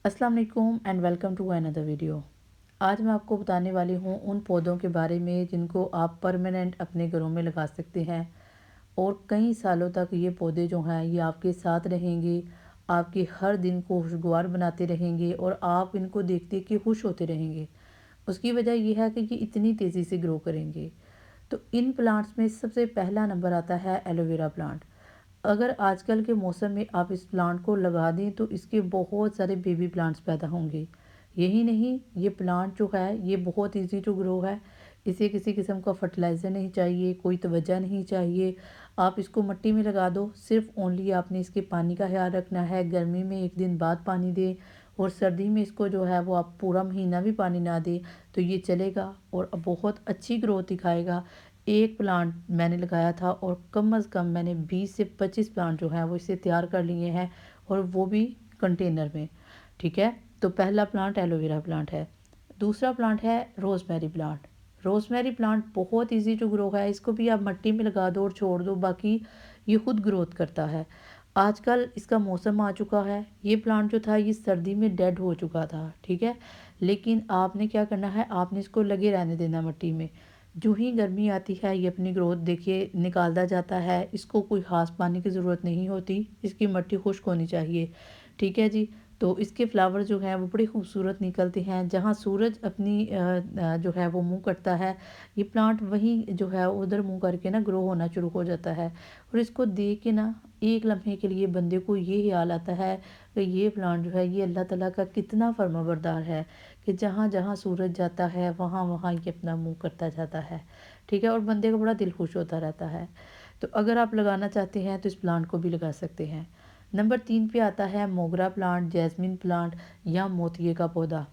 अस्सलाम वालेकुम and welcome to another video. आज मैं आपको बताने वाली हूँ उन पौधों के बारे में जिनको आप परमानेंट अपने घरों में लगा सकते हैं और कई सालों तक ये पौधे जो हैं ये आपके साथ रहेंगे, आपके हर दिन को खुशगवार बनाते रहेंगे और आप इनको देखते कि खुश होते रहेंगे। उसकी वजह यह है कि ये इतनी तेज़ी से ग्रो करेंगे। तो इन प्लांट्स में सबसे पहला नंबर आता है एलोवेरा प्लांट। अगर आजकल के मौसम में आप इस प्लांट को लगा दें तो इसके बहुत सारे बेबी प्लांट्स पैदा होंगे। यही नहीं, ये प्लांट जो है ये बहुत इजी टू ग्रो है। इसे किसी किस्म का फर्टिलाइज़र नहीं चाहिए, कोई तवज्जो नहीं चाहिए। आप इसको मिट्टी में लगा दो, सिर्फ ओनली आपने इसके पानी का ख्याल रखना है। गर्मी में एक दिन बाद पानी दें और सर्दी में इसको जो है वो आप पूरा महीना भी पानी ना दें तो ये चलेगा और बहुत अच्छी ग्रोथ दिखाएगा। एक प्लांट मैंने लगाया था और कम अज़ कम मैंने 20 से 25 प्लांट जो हैं वो इसे तैयार कर लिए हैं और वो भी कंटेनर में। ठीक है, तो पहला प्लांट एलोवेरा प्लांट है। दूसरा प्लांट है रोज़मेरी प्लांट। रोज़मेरी प्लांट बहुत इजी टू ग्रो है। इसको भी आप मिट्टी में लगा दो और छोड़ दो, बाकी ये खुद ग्रोथ करता है। आजकल इसका मौसम आ चुका है। ये प्लांट जो था ये सर्दी में डेड हो चुका था, ठीक है, लेकिन आपने क्या करना है, आपने इसको लगे रहने देना मिट्टी में। जो ही गर्मी आती है ये अपनी ग्रोथ देखिए निकालता जाता है। इसको कोई ख़ास पानी की ज़रूरत नहीं होती, इसकी मिट्टी खुश्क होनी चाहिए। ठीक है जी। तो इसके फ्लावर जो हैं वो बड़े खूबसूरत निकलते हैं। जहाँ सूरज अपनी जो है वो मुंह करता है, ये प्लांट वहीं जो है उधर मुंह करके ना ग्रो होना शुरू हो जाता है। और इसको देख के ना एक लम्हे के लिए बंदे को ये ख्याल आता है कि ये प्लांट जो है ये अल्लाह ताला का कितना फर्माबरदार है कि जहाँ जहाँ सूरज जाता है वहाँ वहाँ ये अपना मुंह करता जाता है। ठीक है, और बंदे का बड़ा दिल खुश होता रहता है। तो अगर आप लगाना चाहते हैं तो इस प्लांट को भी लगा सकते हैं। नंबर 3 पे आता है मोगरा प्लांट, जैस्मिन प्लांट या मोतिये का पौधा।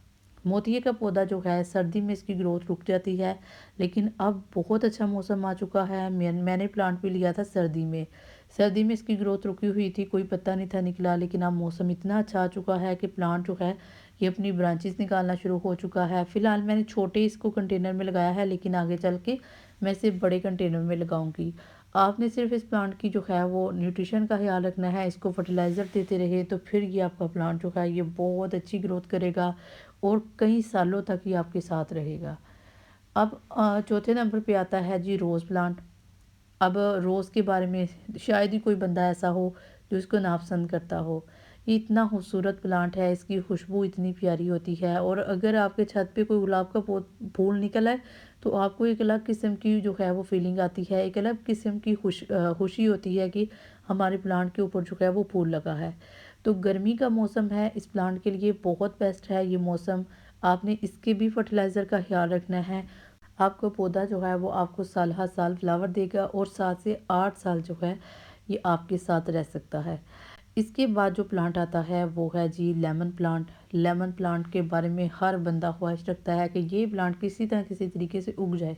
मोतिये का पौधा जो है सर्दी में इसकी ग्रोथ रुक जाती है, लेकिन अब बहुत अच्छा मौसम आ चुका है। मैंने प्लांट भी लिया था सर्दी में। सर्दी में इसकी ग्रोथ रुकी हुई थी, कोई पत्ता नहीं था निकला, लेकिन अब मौसम इतना अच्छा आ चुका है कि प्लांट जो है ये अपनी ब्रांचेस निकालना शुरू हो चुका है। फ़िलहाल मैंने छोटे इसको कंटेनर में लगाया है, लेकिन आगे चल के मैं इसे बड़े कंटेनर में लगाऊंगी। आपने सिर्फ इस प्लांट की जो है वो न्यूट्रिशन का ख्याल रखना है, इसको फर्टिलाइज़र देते रहे तो फिर ये आपका प्लांट जो है ये बहुत अच्छी ग्रोथ करेगा और कई सालों तक ये आपके साथ रहेगा। अब चौथे नंबर पे आता है जी रोज़ प्लांट। अब रोज़ के बारे में शायद ही कोई बंदा ऐसा हो जो इसको नापसंद करता हो। ये इतना खूबसूरत प्लांट है, इसकी खुशबू इतनी प्यारी होती है और अगर आपके छत पे कोई गुलाब का फूल निकला है तो आपको एक अलग किस्म की जो है वो फीलिंग आती है, एक अलग किस्म की खुशी होती है कि हमारे प्लांट के ऊपर जो है वो फूल लगा है। तो गर्मी का मौसम है, इस प्लांट के लिए बहुत बेस्ट है ये मौसम। आपने इसके भी फर्टिलाइज़र का ख्याल रखना है। आपका पौधा जो है वो आपको साल हर साल फ्लावर देगा और 7 से 8 साल जो है ये आपके साथ रह सकता है। इसके बाद जो प्लांट आता है वो है जी लेमन प्लांट। लेमन प्लांट के बारे में हर बंदा ख्वाहिश रखता है कि ये प्लांट किसी तरह किसी तरीके से उग जाए।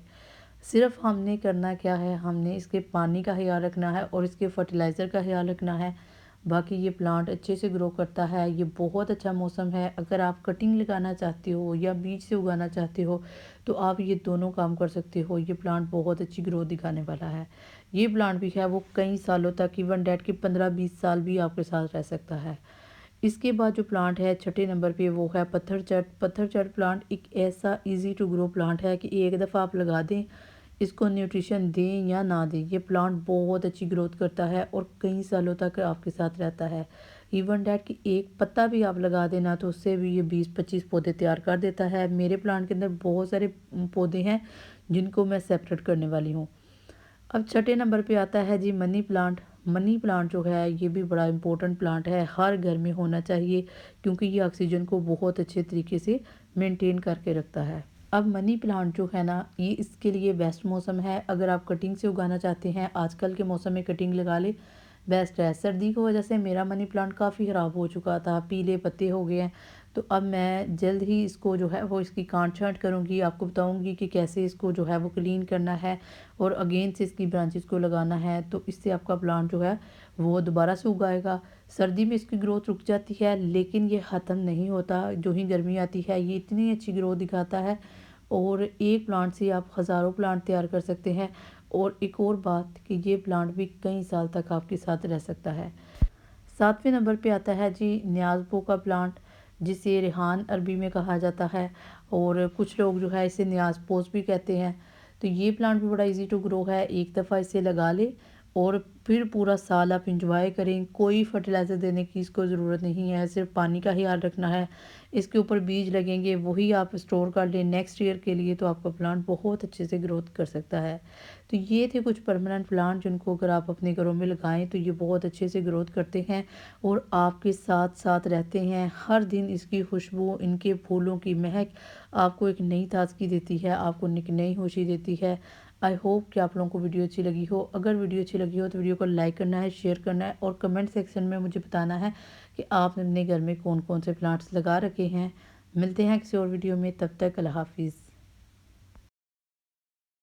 सिर्फ हमने करना क्या है, हमने इसके पानी का ख्याल रखना है और इसके फर्टिलाइज़र का ख्याल रखना है। बाकी ये प्लांट अच्छे से ग्रो करता है। ये बहुत अच्छा मौसम है। अगर आप कटिंग लगाना चाहते हो या बीज से उगाना चाहते हो तो आप ये दोनों काम कर सकते हो। ये प्लांट बहुत अच्छी ग्रोथ दिखाने वाला है। ये प्लांट भी है वो कई सालों तक, इवन डेट के 15-20 साल भी आपके साथ रह सकता है। इसके बाद जो प्लांट है छठे नंबर पे वो है पत्थर चट। पत्थर चट प्लांट एक ऐसा इजी टू ग्रो प्लांट है कि एक दफ़ा आप लगा दें, इसको न्यूट्रिशन दें या ना दें, ये प्लांट बहुत अच्छी ग्रोथ करता है और कई सालों तक आपके साथ रहता है। इवन डैट कि एक पत्ता भी आप लगा देना तो उससे भी ये 20-25 पौधे तैयार कर देता है। मेरे प्लांट के अंदर बहुत सारे पौधे हैं जिनको मैं सेपरेट करने वाली हूँ। अब छठे नंबर पे आता है जी मनी प्लांट। मनी प्लांट जो है ये भी बड़ा इम्पोर्टेंट प्लांट है, हर घर में होना चाहिए क्योंकि ये ऑक्सीजन को बहुत अच्छे तरीके से मेंटेन करके रखता है। अब मनी प्लांट जो है ना ये इसके लिए बेस्ट मौसम है। अगर आप कटिंग से उगाना चाहते हैं, आजकल के मौसम में कटिंग लगा ले, बेस्ट है। सर्दी की वजह से मेरा मनी प्लांट काफ़ी ख़राब हो चुका था, पीले पत्ते हो गए हैं। तो अब मैं जल्द ही इसको जो है वो इसकी काट छांट करूँगी, आपको बताऊँगी कि कैसे इसको जो है वो क्लीन करना है और अगेन से इसकी ब्रांचेस को लगाना है। तो इससे आपका प्लांट जो है वो दोबारा से उगाएगा। सर्दी में इसकी ग्रोथ रुक जाती है लेकिन ये ख़त्म नहीं होता। जो ही गर्मी आती है ये इतनी अच्छी ग्रोथ दिखाता है और एक प्लांट से आप हज़ारों प्लांट तैयार कर सकते हैं। और एक और बात कि ये प्लांट भी कई साल तक आपके साथ रह सकता है। 7वें नंबर पे आता है जी न्याज़बो का प्लांट। जिसे रेहान अरबी में कहा जाता है, और कुछ लोग जो है इसे नियाज पोस्ट भी कहते हैं। तो ये प्लांट भी बड़ा इजी टू ग्रो है। एक दफ़ा इसे लगा ले और फिर पूरा साल आप इंजॉय करें। कोई फर्टिलाइज़र देने की इसको ज़रूरत नहीं है, सिर्फ पानी का ही ख्याल रखना है। इसके ऊपर बीज लगेंगे, वही आप स्टोर कर लें नेक्स्ट ईयर के लिए, तो आपका प्लांट बहुत अच्छे से ग्रोथ कर सकता है। तो ये थे कुछ परमानेंट प्लांट जिनको अगर आप अपने घरों में लगाएं तो ये बहुत अच्छे से ग्रोथ करते हैं और आपके साथ साथ रहते हैं। हर दिन इसकी खुशबू, इनके फूलों की महक आपको एक नई ताजगी देती है, आपको एक नई खुशी देती है। आई होप कि आप लोगों को वीडियो अच्छी लगी हो। अगर वीडियो अच्छी लगी हो तो वीडियो को लाइक करना है, शेयर करना है और कमेंट सेक्शन में मुझे बताना है कि आपने अपने घर में कौन कौन से प्लांट्स लगा रखे हैं। मिलते हैं किसी और वीडियो में, तब तक अल्लाह हाफिज़।